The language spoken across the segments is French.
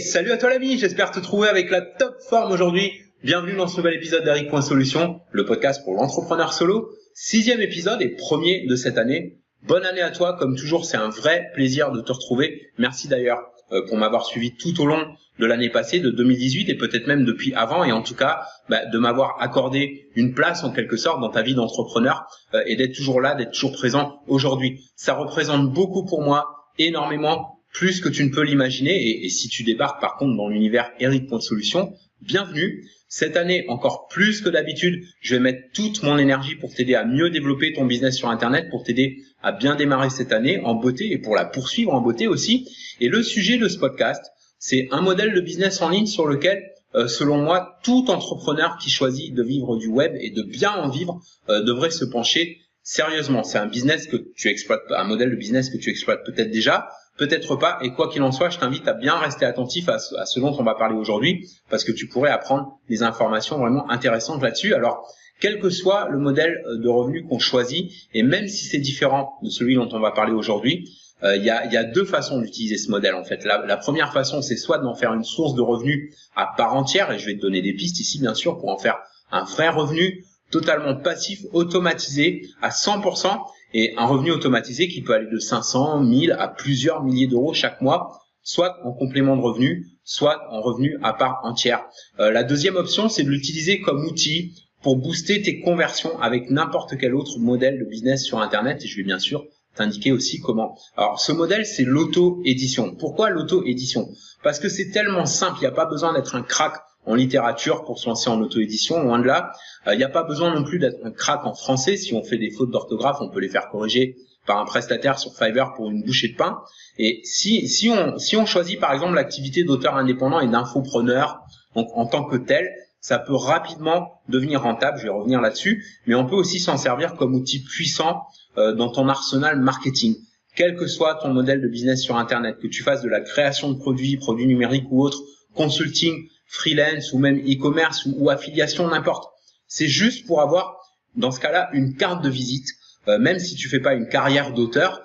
Salut à toi l'ami, j'espère te trouver avec la top forme aujourd'hui. Bienvenue dans ce nouvel épisode d'Eric.Solutions, le podcast pour l'entrepreneur solo. 6e épisode et premier de cette année. Bonne année à toi, comme toujours c'est un vrai plaisir de te retrouver. Merci d'ailleurs pour m'avoir suivi tout au long de l'année passée, de 2018 et peut-être même depuis avant, et en tout cas de m'avoir accordé une place en quelque sorte dans ta vie d'entrepreneur et d'être toujours là, d'être toujours présent aujourd'hui. Ça représente beaucoup pour moi, énormément, plus que tu ne peux l'imaginer, et si tu débarques par contre dans l'univers Eric.Solutions, bienvenue. Cette année, encore plus que d'habitude, je vais mettre toute mon énergie pour t'aider à mieux développer ton business sur Internet, pour t'aider à bien démarrer cette année en beauté et pour la poursuivre en beauté aussi. Et le sujet de ce podcast, c'est un modèle de business en ligne sur lequel, selon moi, tout entrepreneur qui choisit de vivre du web et de bien en vivre devrait se pencher sérieusement. C'est un business que tu exploites, un modèle de business que tu exploites peut-être déjà, peut-être pas, et quoi qu'il en soit, je t'invite à bien rester attentif à ce dont on va parler aujourd'hui, parce que tu pourrais apprendre des informations vraiment intéressantes là-dessus. Alors, quel que soit le modèle de revenu qu'on choisit, et même si c'est différent de celui dont on va parler aujourd'hui, il y a deux façons d'utiliser ce modèle en fait. La première façon, c'est soit d'en faire une source de revenus à part entière, et je vais te donner des pistes ici bien sûr pour en faire un vrai revenu totalement passif, automatisé à 100%, et un revenu automatisé qui peut aller de 500, 1000 à plusieurs milliers d'euros chaque mois, soit en complément de revenu, soit en revenu à part entière. La deuxième option, c'est de l'utiliser comme outil pour booster tes conversions avec n'importe quel autre modèle de business sur Internet, et je vais bien sûr t'indiquer aussi comment. Alors ce modèle, c'est l'auto-édition. Pourquoi l'auto-édition? Parce que c'est tellement simple, il n'y a pas besoin d'être un crack en littérature pour se lancer en auto-édition, loin de là. Il n'y a pas besoin non plus d'être un crack en français. Si on fait des fautes d'orthographe, on peut les faire corriger par un prestataire sur Fiverr pour une bouchée de pain. Et si on choisit par exemple l'activité d'auteur indépendant et d'infopreneur en tant que tel, ça peut rapidement devenir rentable, je vais revenir là-dessus, mais on peut aussi s'en servir comme outil puissant dans ton arsenal marketing. Quel que soit ton modèle de business sur Internet, que tu fasses de la création de produits numériques ou autres, consulting, freelance ou même e-commerce ou affiliation, n'importe. C'est juste pour avoir, dans ce cas-là, une carte de visite. Même si tu fais pas une carrière d'auteur,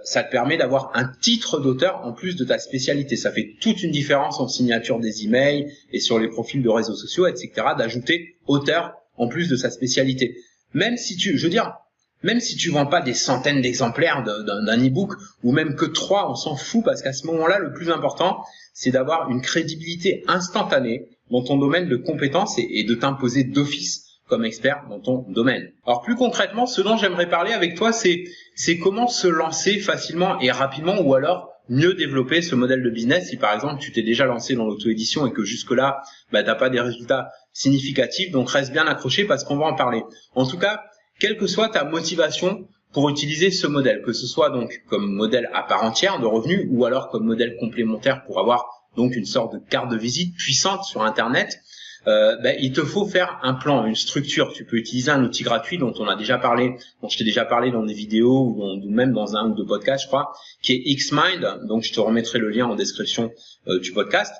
ça te permet d'avoir un titre d'auteur en plus de ta spécialité. Ça fait toute une différence en signature des emails et sur les profils de réseaux sociaux, etc. d'ajouter auteur en plus de sa spécialité. Même si tu vends pas des centaines d'exemplaires d'un e-book ou même que 3, on s'en fout parce qu'à ce moment-là, le plus important, c'est d'avoir une crédibilité instantanée dans ton domaine de compétences et de t'imposer d'office comme expert dans ton domaine. Alors plus concrètement, ce dont j'aimerais parler avec toi, c'est comment se lancer facilement et rapidement ou alors mieux développer ce modèle de business si par exemple tu t'es déjà lancé dans l'auto-édition et que jusque-là, t'as pas des résultats significatifs, donc reste bien accroché parce qu'on va en parler. En tout cas, quelle que soit ta motivation pour utiliser ce modèle, que ce soit donc comme modèle à part entière de revenus ou alors comme modèle complémentaire pour avoir donc une sorte de carte de visite puissante sur Internet, il te faut faire un plan, une structure. Tu peux utiliser un outil gratuit dont on a déjà parlé, dont je t'ai déjà parlé dans des vidéos ou même dans un ou deux podcasts, je crois, qui est Xmind. Donc je te remettrai le lien en description du podcast.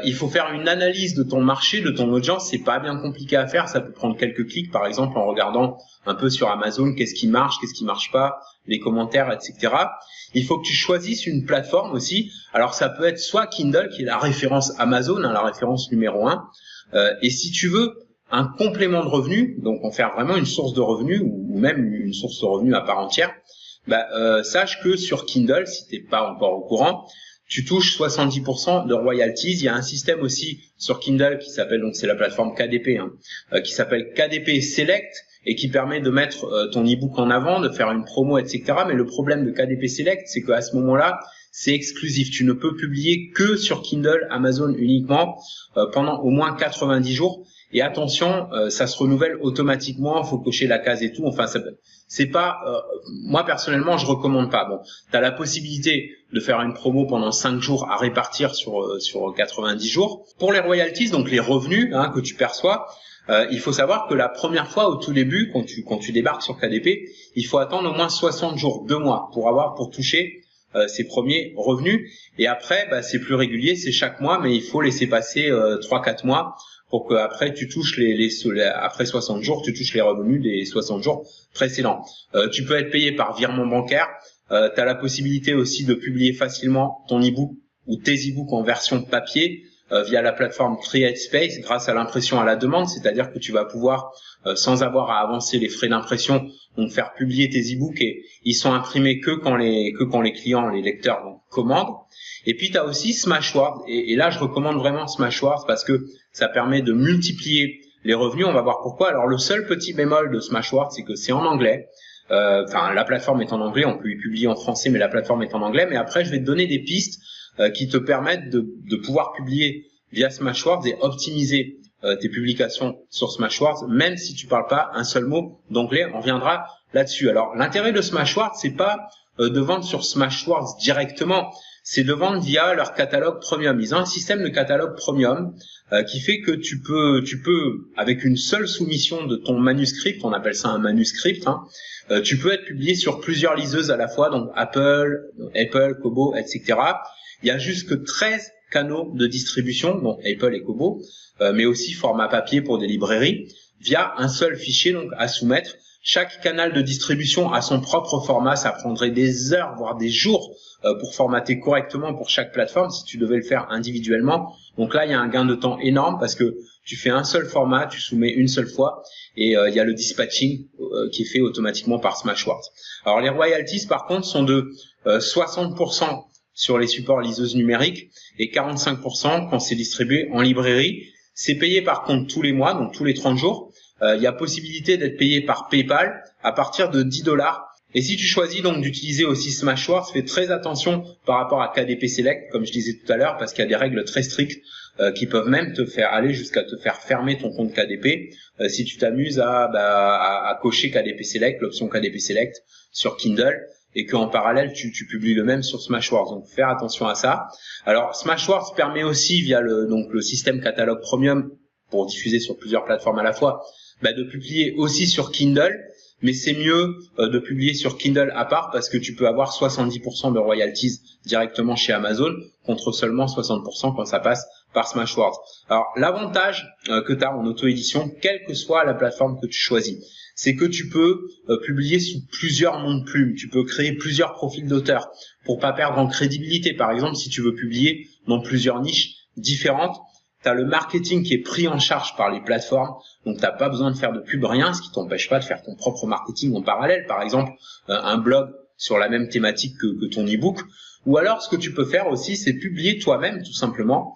Il faut faire une analyse de ton marché, de ton audience. C'est pas bien compliqué à faire. Ça peut prendre quelques clics, par exemple, en regardant un peu sur Amazon qu'est-ce qui marche pas, les commentaires, etc. Il faut que tu choisisses une plateforme aussi. Alors ça peut être soit Kindle, qui est la référence Amazon, la référence numéro 1. Et si tu veux un complément de revenus, donc en faire vraiment une source de revenus ou même une source de revenus à part entière, sache que sur Kindle, si t'es pas encore au courant, tu touches 70% de royalties. Il y a un système aussi sur Kindle qui s'appelle, donc c'est la plateforme KDP, qui s'appelle KDP Select et qui permet de mettre ton e-book en avant, de faire une promo, etc. Mais le problème de KDP Select, c'est qu'à ce moment-là, c'est exclusif. Tu ne peux publier que sur Kindle, Amazon uniquement pendant au moins 90 jours. Et attention, ça se renouvelle automatiquement. Faut cocher la case et tout. Enfin, c'est pas. Moi personnellement, je recommande pas. Bon, t'as la possibilité de faire une promo pendant 5 jours à répartir sur 90 jours. Pour les royalties, donc les revenus que tu perçois. Il faut savoir que la première fois, au tout début, quand tu débarques sur KDP, il faut attendre au moins 60 jours, 2 mois, pour toucher ses premiers revenus. Et après, c'est plus régulier, c'est chaque mois, mais il faut laisser passer 3-4 mois pour que après tu touches après 60 jours, tu touches les revenus des 60 jours précédents. Tu peux être payé par virement bancaire. Tu as la possibilité aussi de publier facilement ton e-book ou tes e-books en version papier via la plateforme CreateSpace grâce à l'impression à la demande, c'est-à-dire que tu vas pouvoir, sans avoir à avancer les frais d'impression, donc faire publier tes e-books et ils sont imprimés que quand les clients, les lecteurs donc, commandent. Et puis tu as aussi Smashwords et là je recommande vraiment Smashwords parce que ça permet de multiplier les revenus. On va voir pourquoi. Alors le seul petit bémol de Smashwords, c'est que c'est en anglais. Enfin, la plateforme est en anglais, on peut y publier en français, mais la plateforme est en anglais. Mais après, je vais te donner des pistes qui te permettent de pouvoir publier via Smashwords et optimiser tes publications sur Smashwords, même si tu parles pas un seul mot d'anglais. On reviendra là-dessus. Alors, l'intérêt de Smashwords, c'est pas de vendre sur Smashwords directement, c'est de vendre via leur catalogue premium. Ils ont un système de catalogue premium qui fait que tu peux, avec une seule soumission de ton manuscrit, on appelle ça un manuscrit, tu peux être publié sur plusieurs liseuses à la fois, donc Apple, Kobo, etc. Il y a juste que 13 canaux de distribution, donc Apple et Kobo, mais aussi format papier pour des librairies, via un seul fichier donc à soumettre. Chaque canal de distribution a son propre format, ça prendrait des heures, voire des jours pour formater correctement pour chaque plateforme si tu devais le faire individuellement. Donc là, il y a un gain de temps énorme parce que tu fais un seul format, tu soumets une seule fois et il y a le dispatching qui est fait automatiquement par Smashwords. Alors les royalties par contre sont de 60% sur les supports liseuses numériques et 45% quand c'est distribué en librairie. C'est payé par contre tous les mois, donc tous les 30 jours. Il y a possibilité d'être payé par PayPal à partir de $10. Et si tu choisis donc d'utiliser aussi Smashwords, fais très attention par rapport à KDP Select, comme je disais tout à l'heure, parce qu'il y a des règles très strictes qui peuvent même te faire aller jusqu'à te faire fermer ton compte KDP si tu t'amuses à cocher KDP Select, l'option KDP Select sur Kindle, et qu'en parallèle tu publies le même sur Smashwords. Donc faire attention à ça. Alors Smashwords permet aussi via le système catalogue premium pour diffuser sur plusieurs plateformes à la fois, de publier aussi sur Kindle, mais c'est mieux de publier sur Kindle à part parce que tu peux avoir 70% de royalties directement chez Amazon contre seulement 60% quand ça passe par Smashwords. Alors l'avantage que tu as en auto-édition, quelle que soit la plateforme que tu choisis, c'est que tu peux publier sous plusieurs noms de plume, tu peux créer plusieurs profils d'auteurs pour pas perdre en crédibilité. Par exemple, si tu veux publier dans plusieurs niches différentes, tu as le marketing qui est pris en charge par les plateformes, donc tu n'as pas besoin de faire de pub, rien, ce qui t'empêche pas de faire ton propre marketing en parallèle. Par exemple, un blog sur la même thématique que ton e-book. Ou alors, ce que tu peux faire aussi, c'est publier toi-même, tout simplement,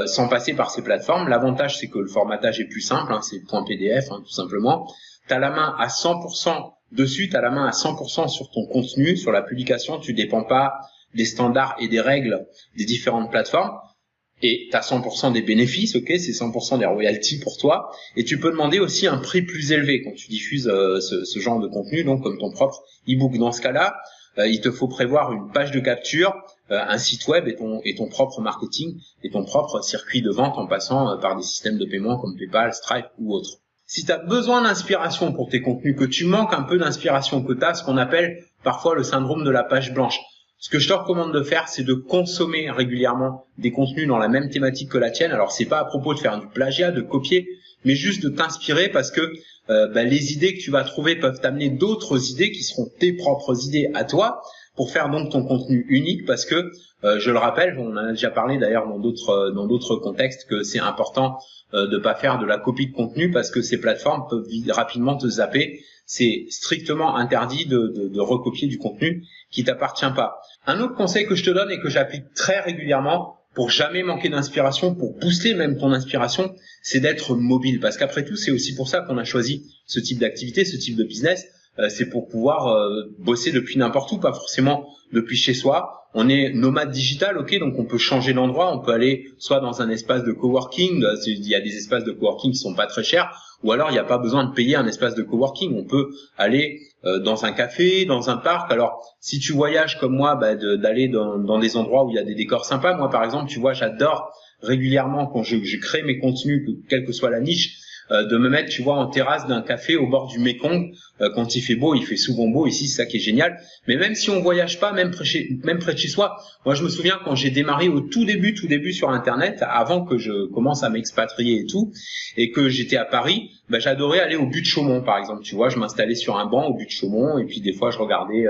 sans passer par ces plateformes. L'avantage, c'est que le formatage est plus simple, c'est .pdf, tout simplement. Tu as la main à 100% dessus, tu as la main à 100% sur ton contenu, sur la publication. Tu dépends pas des standards et des règles des différentes plateformes. Et tu as 100% des bénéfices, ok, c'est 100% des royalties pour toi. Et tu peux demander aussi un prix plus élevé quand tu diffuses ce genre de contenu, donc comme ton propre e-book. Dans ce cas-là, il te faut prévoir une page de capture, un site web et ton propre marketing et ton propre circuit de vente en passant par des systèmes de paiement comme PayPal, Stripe ou autres. Si tu as besoin d'inspiration pour tes contenus, que tu manques un peu d'inspiration, que tu as ce qu'on appelle parfois le syndrome de la page blanche, ce que je te recommande de faire, c'est de consommer régulièrement des contenus dans la même thématique que la tienne. Alors, c'est pas à propos de faire du plagiat, de copier, mais juste de t'inspirer parce que les idées que tu vas trouver peuvent t'amener d'autres idées qui seront tes propres idées à toi pour faire donc ton contenu unique parce que, je le rappelle, on en a déjà parlé d'ailleurs dans d'autres contextes que c'est important de pas faire de la copie de contenu parce que ces plateformes peuvent rapidement te zapper. C'est strictement interdit de recopier du contenu qui t'appartient pas. Un autre conseil que je te donne et que j'applique très régulièrement pour jamais manquer d'inspiration, pour booster même ton inspiration, c'est d'être mobile. Parce qu'après tout, c'est aussi pour ça qu'on a choisi ce type d'activité, ce type de business. C'est pour pouvoir bosser depuis n'importe où, pas forcément depuis chez soi. On est nomade digital, ok, donc on peut changer d'endroit, on peut aller soit dans un espace de coworking, il y a des espaces de coworking qui sont pas très chers, ou alors il n'y a pas besoin de payer un espace de coworking, on peut aller dans un café, dans un parc. Alors si tu voyages comme moi, d'aller dans des endroits où il y a des décors sympas. Moi par exemple, tu vois, j'adore régulièrement quand je crée mes contenus, quelle que soit la niche, de me mettre, tu vois, en terrasse d'un café au bord du Mékong quand il fait beau. Il fait souvent beau ici, c'est ça qui est génial. Mais même si on voyage pas, même près de chez soi, moi je me souviens quand j'ai démarré au tout début sur Internet, avant que je commence à m'expatrier et tout, et que j'étais à Paris, j'adorais aller au but de Chaumont par exemple. Tu vois, je m'installais sur un banc au but de Chaumont et puis des fois je regardais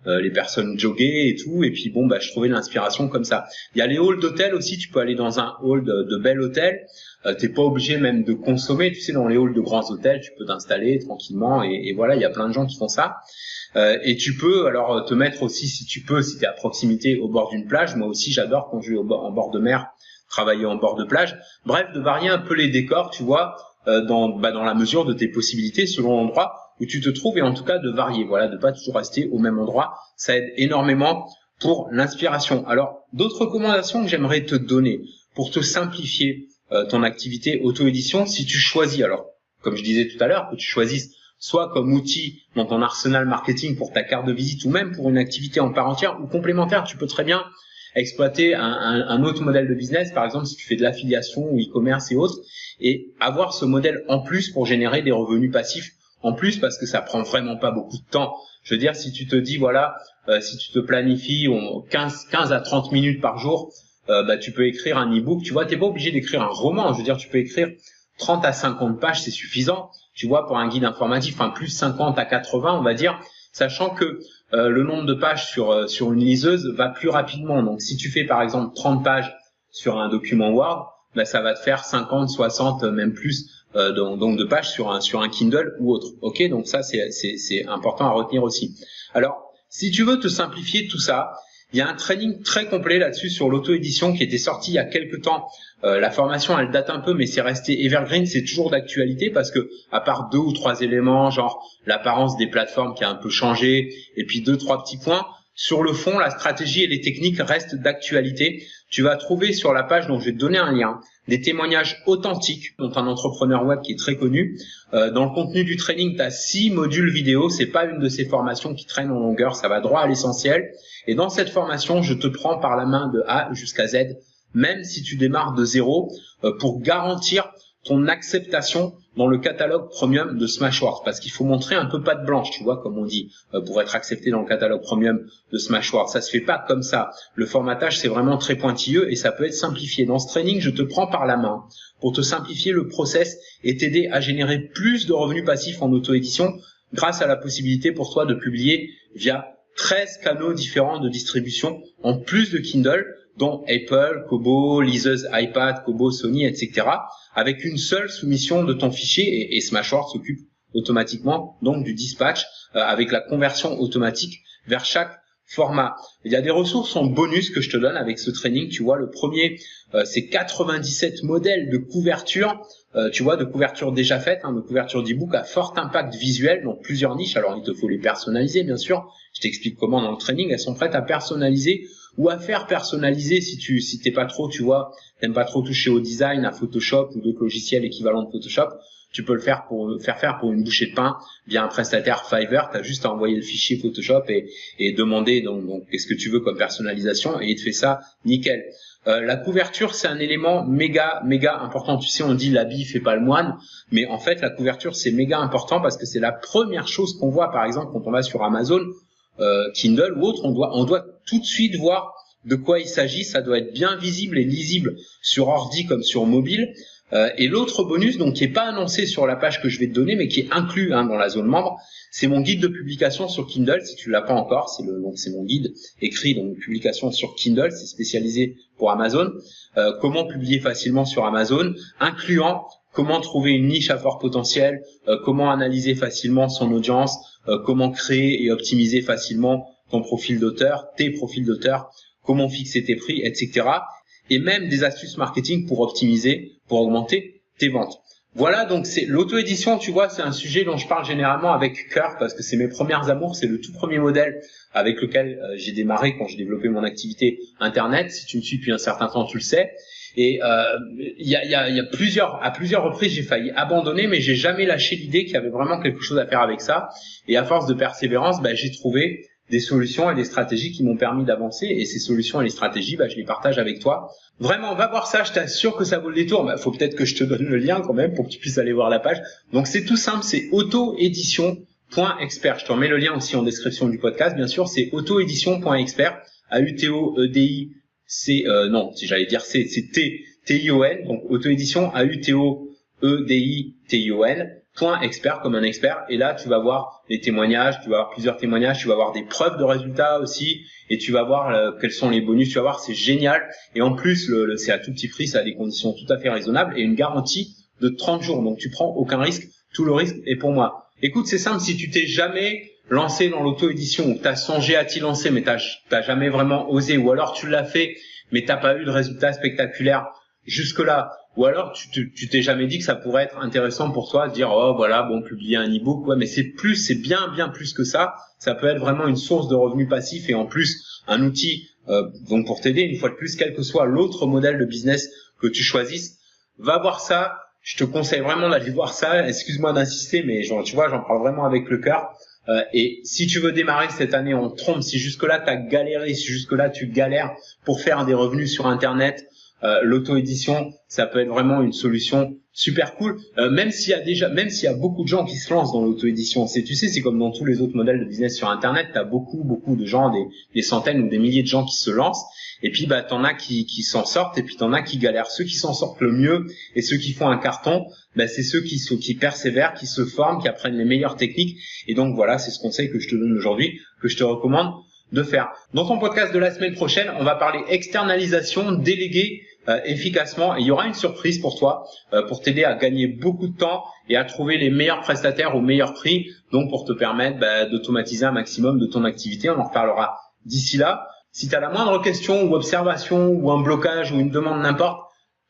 les personnes jogger et tout, et puis je trouvais l'inspiration comme ça. Il y a les halls d'hôtel aussi. Tu peux aller dans un hall de bel hôtel. T'es pas obligé même de consommer, tu sais, dans les halls de grands hôtels, tu peux t'installer tranquillement et voilà, il y a plein de gens qui font ça. Et tu peux alors te mettre aussi, si t'es à proximité au bord d'une plage. Moi aussi, j'adore quand je vais en bord de mer, travailler en bord de plage. Bref, de varier un peu les décors, tu vois, dans la mesure de tes possibilités, selon l'endroit où tu te trouves, et en tout cas de varier, voilà, de pas toujours rester au même endroit. Ça aide énormément pour l'inspiration. Alors, d'autres recommandations que j'aimerais te donner pour te simplifier ton activité auto-édition, si tu choisis, alors comme je disais tout à l'heure, que tu choisisses soit comme outil dans ton arsenal marketing pour ta carte de visite ou même pour une activité en part entière ou complémentaire, tu peux très bien exploiter un autre modèle de business, par exemple si tu fais de l'affiliation ou e-commerce et autres, et avoir ce modèle en plus pour générer des revenus passifs en plus, parce que ça prend vraiment pas beaucoup de temps. Je veux dire, si tu te dis voilà, si tu te planifies 15 à 30 minutes par jour, tu peux écrire un e-book. Tu vois, t'es pas obligé d'écrire un roman. Je veux dire, tu peux écrire 30 à 50 pages, c'est suffisant. Tu vois, pour un guide informatif, plus 50 à 80, on va dire, sachant que le nombre de pages sur une liseuse va plus rapidement. Donc, si tu fais par exemple 30 pages sur un document Word, ça va te faire 50, 60, même plus donc de pages sur un Kindle ou autre. Ok, donc ça c'est important à retenir aussi. Alors, si tu veux te simplifier tout ça, il y a un training très complet là-dessus sur l'auto-édition qui était sorti il y a quelques temps. La formation, elle date un peu, mais c'est resté evergreen, c'est toujours d'actualité parce que, à part 2 ou 3 éléments, genre l'apparence des plateformes qui a un peu changé, et puis 2-3 petits points, sur le fond, la stratégie et les techniques restent d'actualité. Tu vas trouver sur la page dont je vais te donner un lien des témoignages authentiques dont un entrepreneur web qui est très connu. Dans le contenu du training, tu as 6 modules vidéo. C'est pas une de ces formations qui traîne en longueur, ça va droit à l'essentiel. Et dans cette formation, je te prends par la main de A jusqu'à Z, même si tu démarres de zéro, pour garantir ton acceptation dans le catalogue premium de Smashwords, parce qu'il faut montrer un peu patte blanche, tu vois, comme on dit, pour être accepté dans le catalogue premium de Smashwords. Ça se fait pas comme ça. Le formatage, c'est vraiment très pointilleux et ça peut être simplifié. Dans ce training, je te prends par la main pour te simplifier le process et t'aider à générer plus de revenus passifs en auto-édition grâce à la possibilité pour toi de publier via 13 canaux différents de distribution en plus de Kindle, dont Apple, Kobo, liseuse iPad, Kobo, Sony, etc., avec une seule soumission de ton fichier, et Smashwords s'occupe automatiquement donc du dispatch avec la conversion automatique vers chaque format. Il y a des ressources en bonus que je te donne avec ce training. Tu vois, le premier, c'est 97 modèles de couverture, tu vois, de couverture déjà faite, de couverture d'e-book à fort impact visuel, donc plusieurs niches. Alors, il te faut les personnaliser, bien sûr. Je t'explique comment dans le training. Elles sont prêtes à personnaliser ou à faire personnaliser si t'es pas trop, tu vois, t'aimes pas trop toucher au design, à Photoshop ou d'autres logiciels équivalents de Photoshop. Tu peux le faire faire pour une bouchée de pain via un prestataire Fiverr. T'as juste à envoyer le fichier Photoshop et demander donc qu'est-ce que tu veux comme personnalisation et il te fait ça nickel. La couverture, c'est un élément méga important. Tu sais, on dit l'habit fait pas le moine, mais en fait la couverture c'est méga important parce que c'est la première chose qu'on voit. Par exemple, quand on va sur Amazon, Kindle ou autre, on doit tout de suite voir de quoi il s'agit. Ça doit être bien visible et lisible sur ordi comme sur mobile. Et l'autre bonus, donc qui est pas annoncé sur la page que je vais te donner, mais qui est inclus dans la zone membre, c'est mon guide de publication sur Kindle. Si tu l'as pas encore, c'est mon guide écrit donc publication sur Kindle, c'est spécialisé pour Amazon. Comment publier facilement sur Amazon, incluant comment trouver une niche à fort potentiel, comment analyser facilement son audience, comment créer et optimiser facilement ton profil d'auteur, tes profils d'auteur, comment fixer tes prix, etc. Et même des astuces marketing pour optimiser, pour augmenter tes ventes. Voilà, donc c'est l'auto-édition, tu vois, c'est un sujet dont je parle généralement avec cœur parce que c'est mes premières amours, c'est le tout premier modèle avec lequel j'ai démarré quand j'ai développé mon activité internet. Si tu me suis depuis un certain temps, tu le sais. Et à plusieurs reprises, j'ai failli abandonner, mais j'ai jamais lâché l'idée qu'il y avait vraiment quelque chose à faire avec ça. Et à force de persévérance, j'ai trouvé des solutions et des stratégies qui m'ont permis d'avancer. Et ces solutions et les stratégies, je les partage avec toi. Vraiment, va voir ça. Je t'assure que ça vaut le détour. Faut peut-être que je te donne le lien quand même pour que tu puisses aller voir la page. Donc, c'est tout simple. C'est autoédition.expert. Je te remets le lien aussi en description du podcast. Bien sûr, c'est autoédition.expert. c'est T-I-O-N. Donc, autoédition, AUTOEDITION.expert comme un expert. Et là, tu vas voir les témoignages, tu vas voir plusieurs témoignages, tu vas voir des preuves de résultats aussi, et tu vas voir quels sont les bonus. Tu vas voir, c'est génial. Et en plus, c'est à tout petit prix, ça a des conditions tout à fait raisonnables et une garantie de 30 jours. Donc, tu prends aucun risque. Tout le risque est pour moi. Écoute, c'est simple. Si tu t'es jamais lancé dans l'auto-édition ou que tu as songé à t'y lancer, mais t'as jamais vraiment osé, ou alors tu l'as fait, mais t'as pas eu de résultats spectaculaires jusque-là, ou alors tu t'es jamais dit que ça pourrait être intéressant pour toi de dire publier un e-book, mais c'est bien plus que ça. Ça peut être vraiment une source de revenus passifs et en plus un outil donc pour t'aider une fois de plus, quel que soit l'autre modèle de business que tu choisisses. Va voir ça. Je te conseille vraiment d'aller voir ça. Excuse-moi d'insister, mais j'en parle vraiment avec le cœur. Et si tu veux démarrer cette année en trompe, si jusque-là tu as galéré, si jusque-là tu galères pour faire des revenus sur Internet, l'auto-édition, ça peut être vraiment une solution super cool. Même s'il y a beaucoup de gens qui se lancent dans l'auto-édition, c'est comme dans tous les autres modèles de business sur Internet, tu as beaucoup de gens, des centaines ou des milliers de gens qui se lancent. Et puis t'en as qui s'en sortent, et puis t'en as qui galèrent. Ceux qui s'en sortent le mieux et ceux qui font un carton, c'est ceux qui persévèrent, qui se forment, qui apprennent les meilleures techniques. Et donc voilà, c'est ce conseil que je te donne aujourd'hui, que je te recommande de faire. Dans ton podcast de la semaine prochaine, on va parler externalisation, déléguer efficacement. Et il y aura une surprise pour toi, pour t'aider à gagner beaucoup de temps et à trouver les meilleurs prestataires au meilleur prix. Donc pour te permettre d'automatiser un maximum de ton activité. On en reparlera d'ici là. Si tu as la moindre question ou observation ou un blocage ou une demande n'importe,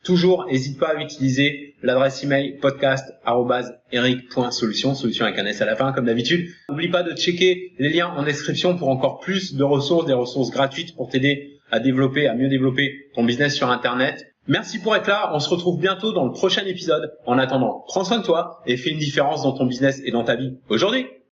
toujours n'hésite pas à utiliser l'adresse email podcast@eric.solution, solution avec un S à la fin comme d'habitude. N'oublie pas de checker les liens en description pour encore plus de ressources, des ressources gratuites pour t'aider à mieux développer ton business sur Internet. Merci pour être là. On se retrouve bientôt dans le prochain épisode. En attendant, prends soin de toi et fais une différence dans ton business et dans ta vie aujourd'hui.